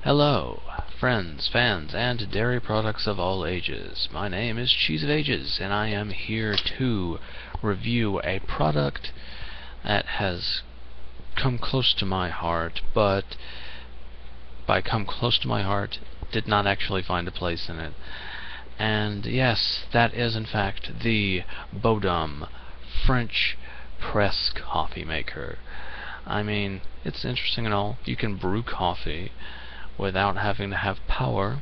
Hello, friends, fans, and dairy products of all ages. My name is Cheese of Ages, and I am here to review a product that has come close to my heart, but by come close to my heart, did not actually find a place in it. And yes, that is in fact the Bodum French press coffee maker. I mean, it's interesting and all. You can brew coffee without having to have power,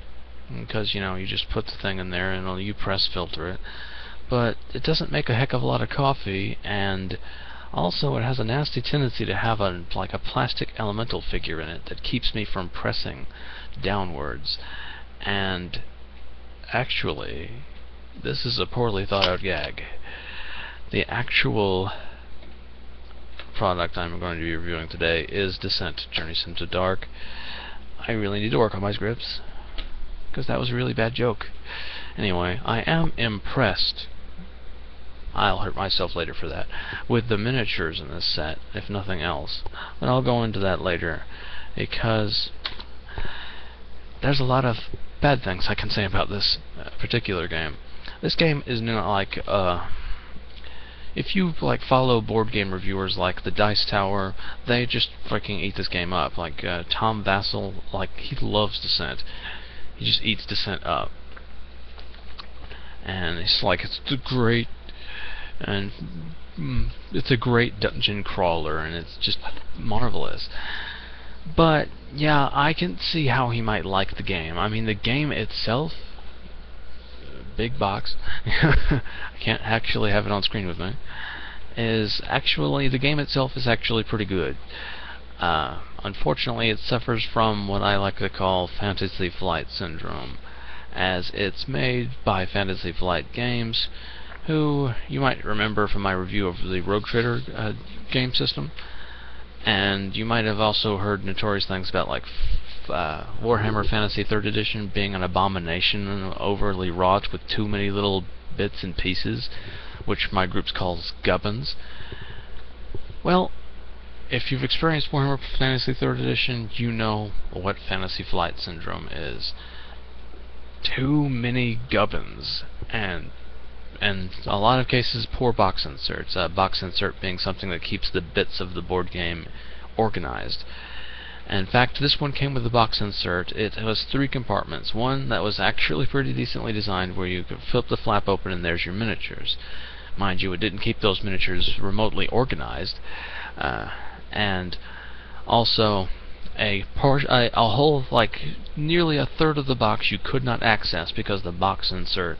because you just put the thing in there and you press filter it. But it doesn't make a heck of a lot of coffee, and also it has a nasty tendency to have like a plastic elemental figure in it that keeps me from pressing downwards. And actually, this is a poorly thought out gag. The actual product I'm going to be reviewing today is Descent: Journeys into Dark. I really need to work on my scripts, because that was a really bad joke. Anyway, I am impressed, I'll hurt myself later for that, with the miniatures in this set, if nothing else. But I'll go into that later, because there's a lot of bad things I can say about this particular game. This game is not like, if you follow board game reviewers like the Dice Tower, they just freaking eat this game up. Like Tom Vassell, he loves Descent. He just eats Descent up, and it's a great, and it's a great dungeon crawler, and it's just marvelous. But yeah, I can see how he might like the game. I mean, the game itself, big box, I can't actually have it on screen with me, the game itself is actually pretty good. Unfortunately, it suffers from what I like to call Fantasy Flight Syndrome, as it's made by Fantasy Flight Games, who you might remember from my review of the Rogue Trader game system, and you might have also heard notorious things about Warhammer Fantasy 3rd Edition being an abomination and overly wrought with too many little bits and pieces, which my group calls gubbins. Well, if you've experienced Warhammer Fantasy 3rd Edition, you know what Fantasy Flight Syndrome is. Too many gubbins, and in a lot of cases poor box inserts. Box insert being something that keeps the bits of the board game organized. In fact, this one came with a box insert. It was 3 compartments. One that was actually pretty decently designed, where you could flip the flap open and there's your miniatures. Mind you, it didn't keep those miniatures remotely organized. And also a whole, nearly a third of the box you could not access because the box insert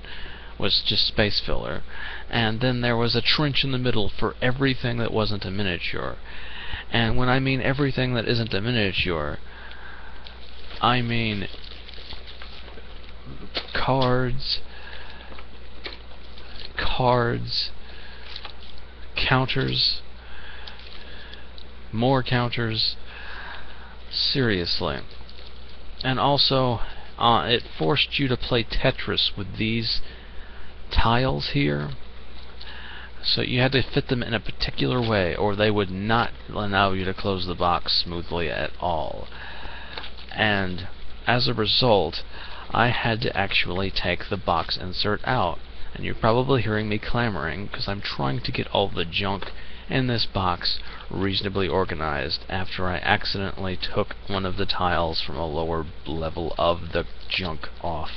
was just space filler. And then there was a trench in the middle for everything that wasn't a miniature. And when I mean everything that isn't a miniature, I mean cards, counters, more counters, seriously. And also, it forced you to play Tetris with these tiles here. So you had to fit them in a particular way, or they would not allow you to close the box smoothly at all. And as a result, I had to actually take the box insert out. And you're probably hearing me clamoring, because I'm trying to get all the junk in this box reasonably organized after I accidentally took one of the tiles from a lower level of the junk off.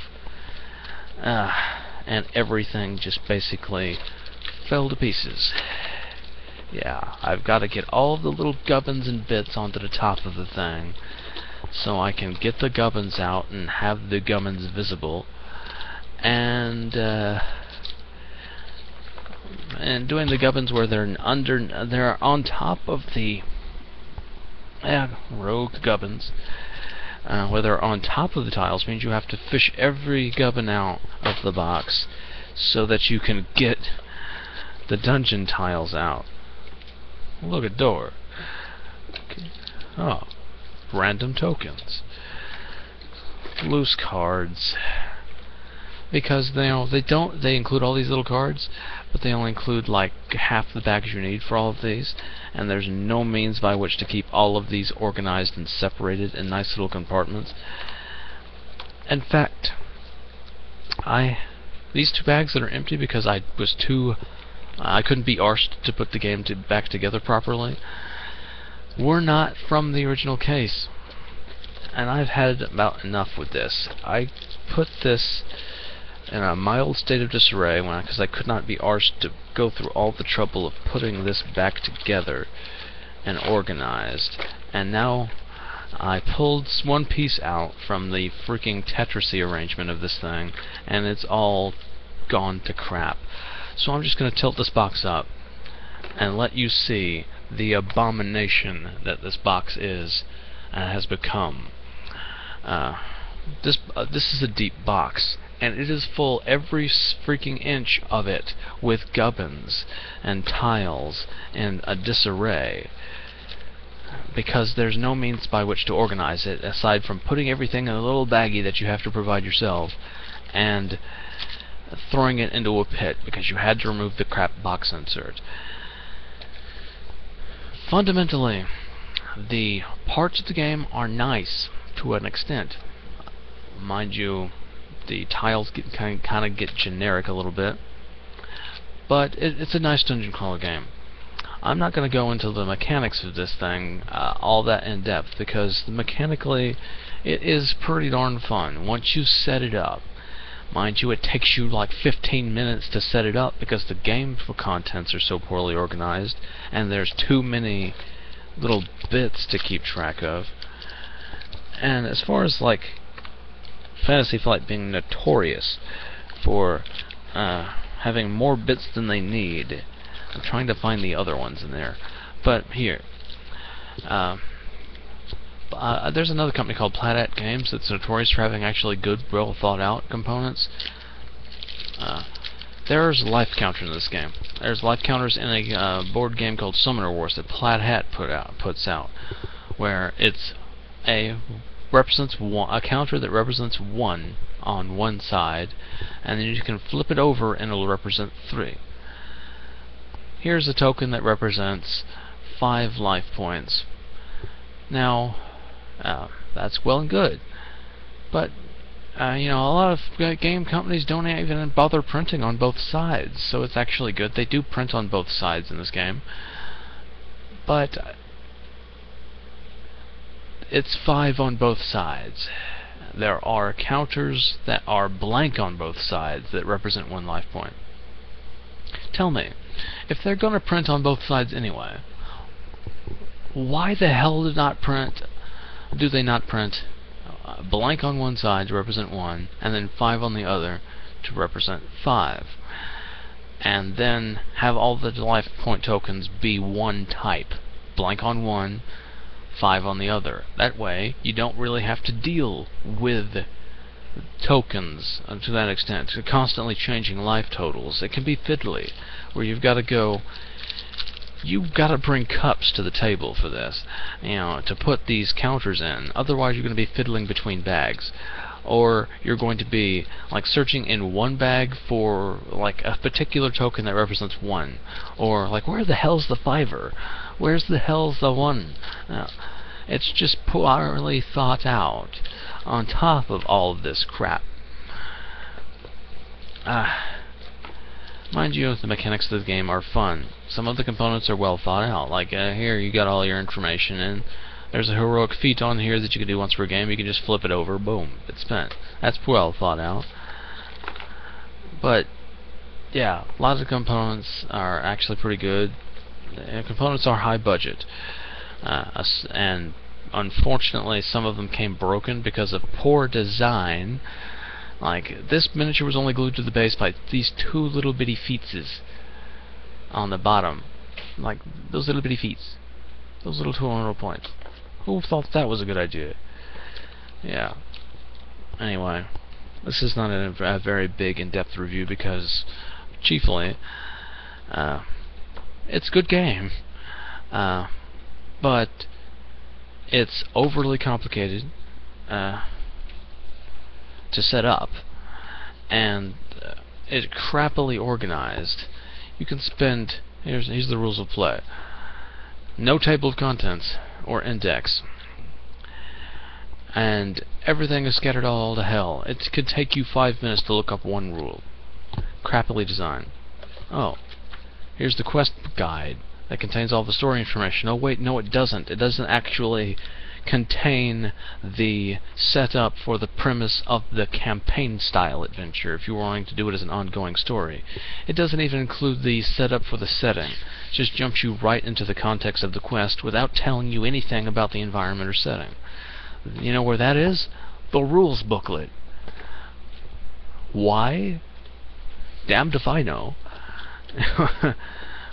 And everything just basically fell to pieces. Yeah, I've got to get all of the little gubbins and bits onto the top of the thing, so I can get the gubbins out and have the gubbins visible, and doing the gubbins where they're on top of the rogue gubbins, where they're on top of the tiles, means you have to fish every gubbin out of the box so that you can get the dungeon tiles out. Look at door. Okay. Oh, random tokens, loose cards, because they include all these little cards, but they only include like half the bags you need for all of these, and there's no means by which to keep all of these organized and separated in nice little compartments. In fact, these 2 bags that are empty because I couldn't be arsed to put the game back together properly, were not from the original case. And I've had about enough with this. I put this in a mild state of disarray because I could not be arsed to go through all the trouble of putting this back together and organized. And now I pulled one piece out from the freaking Tetrisy arrangement of this thing, and it's all gone to crap. So I'm just going to tilt this box up and let you see the abomination that this box is and has become. This is a deep box, and it is full every freaking inch of it with gubbins and tiles and a disarray, because there's no means by which to organize it aside from putting everything in a little baggie that you have to provide yourself and throwing it into a pit because you had to remove the crap box insert. Fundamentally, the parts of the game are nice to an extent. Mind you, the tiles kind of get generic a little bit, but it's a nice dungeon crawler game. I'm not going to go into the mechanics of this thing all that in depth, because mechanically it is pretty darn fun once you set it up. Mind you, it takes you like 15 minutes to set it up because the game contents are so poorly organized and there's too many little bits to keep track of. And as far as like Fantasy Flight being notorious for having more bits than they need, I'm trying to find the other ones in there, but here there's another company called Planet Games that's notorious for having actually good, well thought out components. There's life counters in this game. There's life counters in a board game called Summoner Wars that Plaid Hat puts out, where it's a counter that represents 1 on one side, and then you can flip it over and it'll represent 3. Here's a token that represents 5 life points. Now, that's well and good, but you know, a lot of game companies don't even bother printing on both sides, so it's actually good. They do print on both sides in this game, but it's 5 on both sides. There are counters that are blank on both sides that represent 1 life point. Tell me, if they're going to print on both sides anyway, why the hell do they not print blank on one side to represent 1, and then 5 on the other to represent 5, and then have all the life point tokens be one type, blank on one, 5 on the other. That way you don't really have to deal with tokens to that extent, constantly changing life totals. It can be fiddly, where you've got to bring cups to the table for this, you know, to put these counters in. Otherwise you're going to be fiddling between bags, or you're going to be like searching in one bag for like a particular token that represents 1, or like, where the hell's the 5er? Where's the hell's the 1? It's just poorly thought out on top of all of this crap. Mind you, the mechanics of the game are fun. Some of the components are well thought out. Like here, you got all your information, and there's a heroic feat on here that you can do once per game. You can just flip it over, boom, it's spent. That's well thought out. But yeah, a lot of the components are actually pretty good. The components are high budget, and unfortunately, some of them came broken because of poor design. Like, this miniature was only glued to the base by these 2 little bitty feetses on the bottom. Like, those little bitty feets. Those little 200 points. Who thought that was a good idea? Yeah. Anyway, this is not a very big, in-depth review because, chiefly, it's a good game. But it's overly complicated to set up, and it's crappily organized. You can spend... Here's the rules of play. No table of contents or index. And everything is scattered all to hell. It could take you 5 minutes to look up one rule. Crappily designed. Oh, here's the quest guide that contains all the story information. Oh wait, no it doesn't. It doesn't actually contain the setup for the premise of the campaign style adventure if you were wanting to do it as an ongoing story. It doesn't even include the setup for the setting. It just jumps you right into the context of the quest without telling you anything about the environment or setting. You know where that is? The rules booklet. Why? Damned if I know.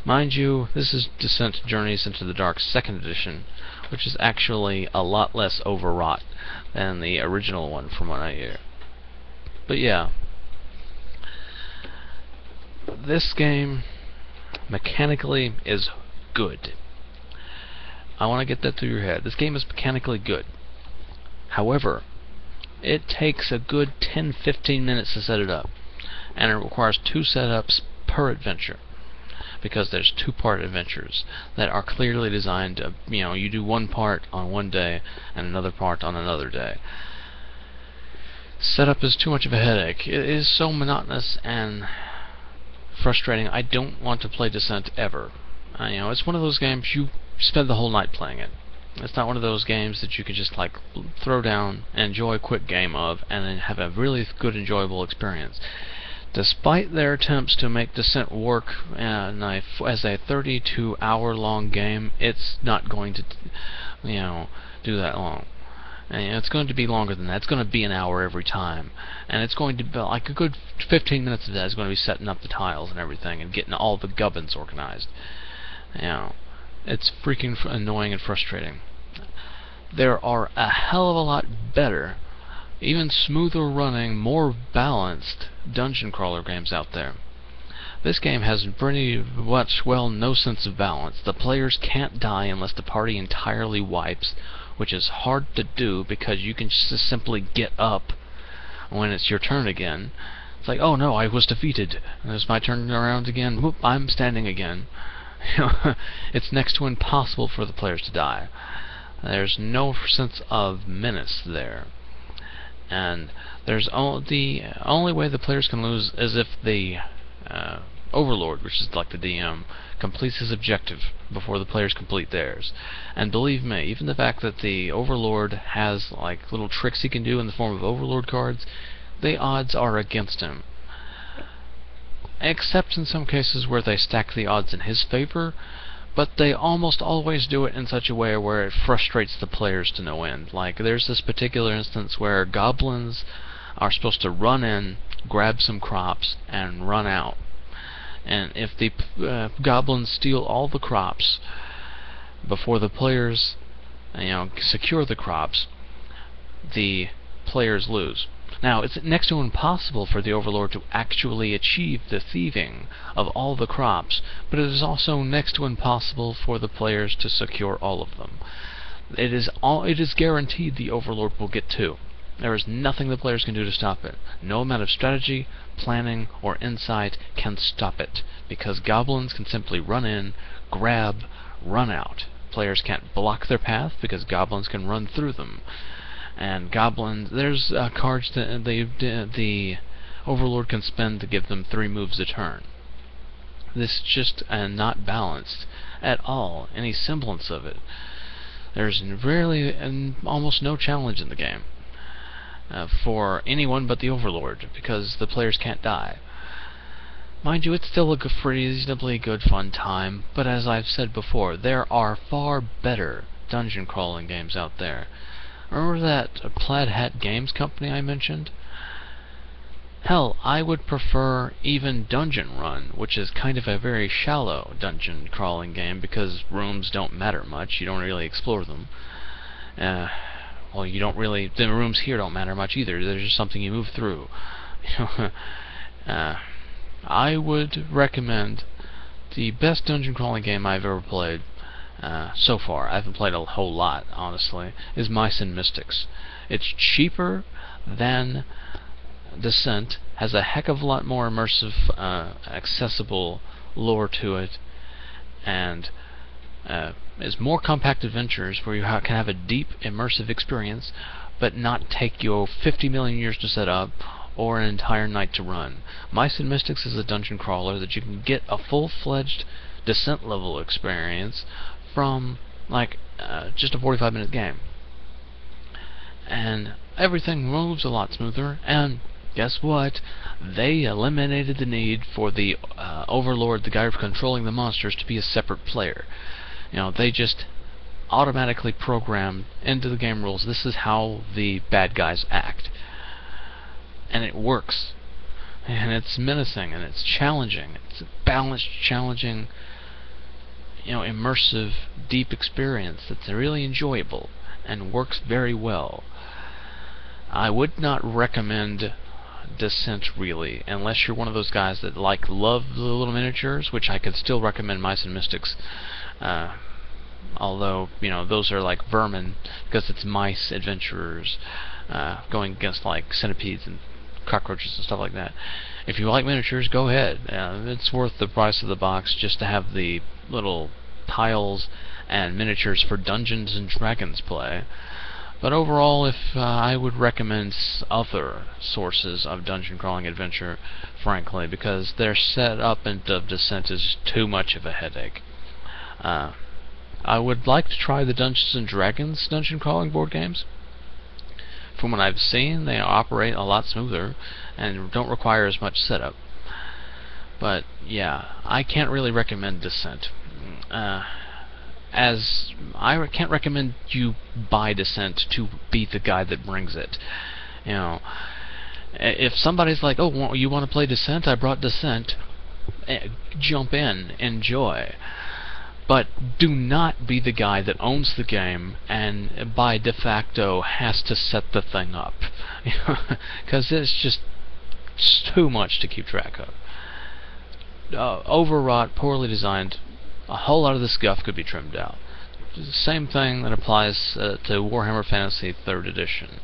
Mind you, this is Descent Journeys into the Dark 2nd edition, which is actually a lot less overwrought than the original one from what I hear. But yeah, this game mechanically is good. I want to get that through your head. This game is mechanically good. However, it takes a good 10-15 minutes to set it up, and it requires 2 setups per adventure, because there's 2-part adventures that are clearly designed to, you do one part on one day and another part on another day. Setup is too much of a headache. It is so monotonous and frustrating. I don't want to play Descent ever. It's one of those games you spend the whole night playing it. It's not one of those games that you could just like throw down and enjoy a quick game of and then have a really good, enjoyable experience. Despite their attempts to make Descent work as a 32-hour-long game, it's not going to, do that long. And it's going to be longer than that. It's going to be an hour every time, and it's going to be like a good 15 minutes of that is going to be setting up the tiles and everything and getting all the gubbins organized. It's freaking annoying and frustrating. There are a hell of a lot better, even smoother running, more balanced dungeon crawler games out there. This game has pretty much, no sense of balance. The players can't die unless the party entirely wipes, which is hard to do because you can just simply get up when it's your turn again. It's like, oh no, I was defeated. And it's my turn around again. Whoop, I'm standing again. It's next to impossible for the players to die. There's no sense of menace there. And the only way the players can lose is if the Overlord, which is like the DM, completes his objective before the players complete theirs. And believe me, even the fact that the Overlord has like little tricks he can do in the form of Overlord cards, the odds are against him. Except in some cases where they stack the odds in his favor, but they almost always do it in such a way where it frustrates the players to no end. Like, there's this particular instance where goblins are supposed to run in, grab some crops, and run out. And if the goblins steal all the crops before the players, secure the crops, the players lose. Now, it's next to impossible for the Overlord to actually achieve the thieving of all the crops, but it is also next to impossible for the players to secure all of them. It is guaranteed the Overlord will get 2. There is nothing the players can do to stop it. No amount of strategy, planning, or insight can stop it, because goblins can simply run in, grab, run out. Players can't block their path because goblins can run through them. And goblins, there's cards that the Overlord can spend to give them 3 moves a turn. This is just not balanced at all, any semblance of it. There's rarely and almost no challenge in the game for anyone but the Overlord, because the players can't die. Mind you, it's still a reasonably good fun time, but as I've said before, there are far better dungeon crawling games out there. Remember that Plaid Hat Games company I mentioned? Hell, I would prefer even Dungeon Run, which is kind of a very shallow dungeon crawling game because rooms don't matter much. You don't really explore them. The rooms here don't matter much either. They're just something you move through. I would recommend the best dungeon crawling game I've ever played. So far, I haven't played a whole lot, honestly, is Mice and Mystics. It's cheaper than Descent has a heck of a lot more immersive, accessible lore to it, and is more compact adventures where you can have a deep, immersive experience, but not take you 50 million years to set up or an entire night to run. Mice and Mystics is a dungeon crawler that you can get a full-fledged Descent level experience from just a 45-minute game. And everything moves a lot smoother, and guess what? They eliminated the need for the Overlord, the guy controlling the monsters, to be a separate player. They just automatically programmed into the game rules, this is how the bad guys act. And it works. And it's menacing, and it's challenging. It's a balanced, challenging, immersive, deep experience that's really enjoyable and works very well. I would not recommend Descent, really, unless you're one of those guys that love the little miniatures, which I could still recommend Mice and Mystics. Although, those are like vermin, because it's mice adventurers going against centipedes and cockroaches and stuff like that. If you like miniatures, go ahead. It's worth the price of the box just to have the little tiles and miniatures for Dungeons and Dragons play. But overall, if I would recommend other sources of dungeon crawling adventure, frankly, because their setup of Descent is too much of a headache. I would like to try the Dungeons and Dragons dungeon crawling board games. From what I've seen, they operate a lot smoother and don't require as much setup. But yeah, I can't really recommend Descent. As I can't recommend you buy Descent to be the guy that brings it. If somebody's like, oh, you want to play Descent? I brought Descent. Jump in, enjoy. But do not be the guy that owns the game and by de facto has to set the thing up. Because it's just too much to keep track of. Overwrought, poorly designed, a whole lot of this guff could be trimmed out. The same thing that applies to Warhammer Fantasy 3rd Edition.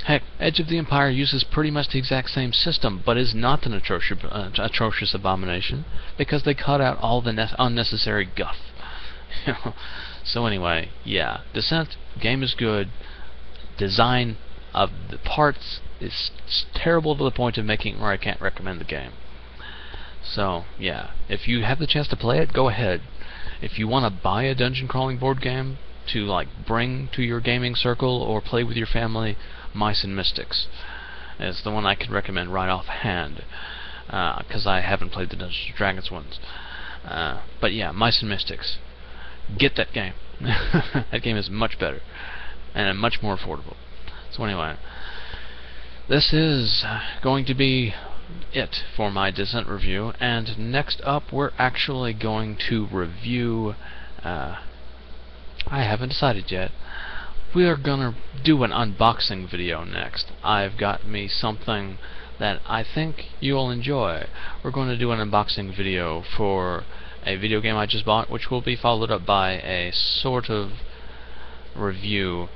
Heck, Edge of the Empire uses pretty much the exact same system, but is not an atrocious abomination, because they cut out all the unnecessary guff. So anyway, yeah, Descent, game is good. Design of the parts is terrible to the point of making where I can't recommend the game. So, yeah, if you have the chance to play it, go ahead. If you want to buy a dungeon crawling board game to bring to your gaming circle or play with your family, Mice and Mystics is the one I could recommend right offhand, because I haven't played the Dungeons & Dragons ones. But yeah, Mice and Mystics. Get that game. That game is much better and much more affordable. So anyway, this is going to be it for my Descent review, and next up we're actually going to review I haven't decided yet. We're gonna do an unboxing video next. I've got me something that I think you'll enjoy. We're going to do an unboxing video for a video game I just bought, which will be followed up by a sort of review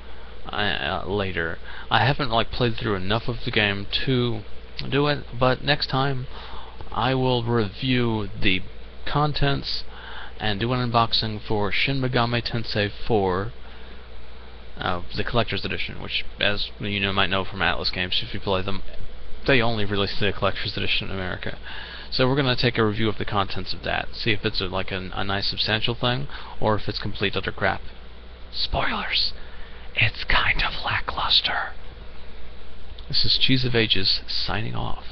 later. I haven't played through enough of the game to do it, but next time I will review the contents and do an unboxing for Shin Megami Tensei 4, the Collector's Edition, which, as you might know from Atlas Games, if you play them, they only release the Collector's Edition in America. So we're going to take a review of the contents of that, see if it's a nice substantial thing, or if it's complete utter crap. Spoilers! It's kind of lackluster. This is Cheese of Ages, signing off.